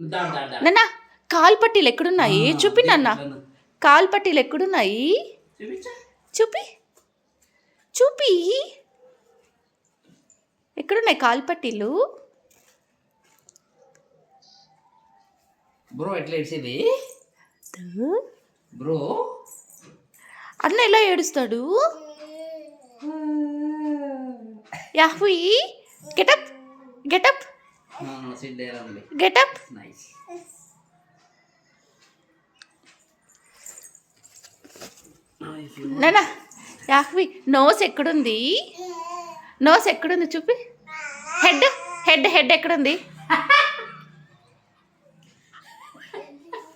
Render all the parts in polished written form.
నాన్న కాలు పట్టీలు ఎక్కడున్నాయి చూపి నాన్న. కాలు పట్టీలు ఎక్కడున్నాయి చూపి చూపి. ఎక్కడున్నాయి కాలు పట్టీలు? బ్రో ఎట్లా ఏడ్చేది బ్రో? అన్న ఎలా ఏడుస్తాడు? యాహ్వీ గెటప్ గెటప్ గెటప్. నానా యాహ్వీ నోస్ ఎక్కడుంది? నోస్ ఎక్కడుంది చూపి. హెడ్ హెడ్ హెడ్ ఎక్కడుంది?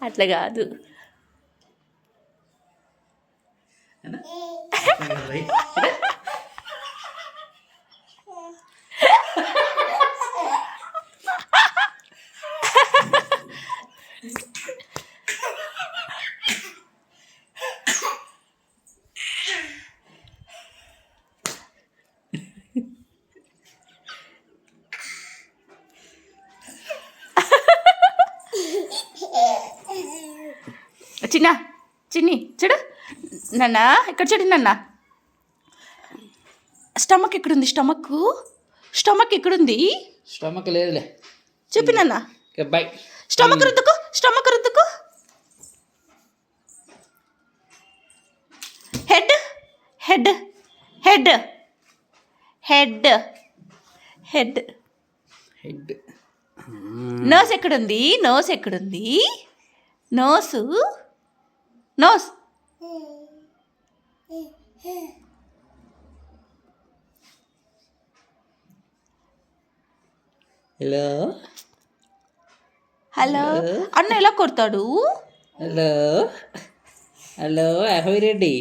అట్లా కాదు. చిన్ని చూడు నాన్న, ఇక్కడ చూడు నాన్న. స్టమక్ ఎక్కడుంది? స్టమక్ ఎక్కడుంది? స్టమక్ లేదులే చూపి నాన్న. బై. స్టమక్ రుద్దుకో, స్టమక్ రుద్దుకో. Head head head head head head. Nose ఎక్కడుంది? నోస్ ఎక్కడుంది? Nose nose. హలో హలో అన్న ఎలా కొడతాడు? Hello hello ahoy Reddy,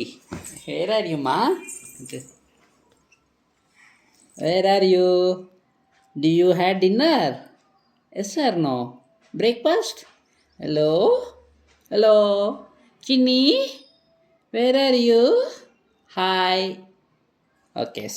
where are you మా? Where are you? Do you had dinner? Yes or no? Breakfast? Hello hello చిన్ని, where are you? Hi. Okay.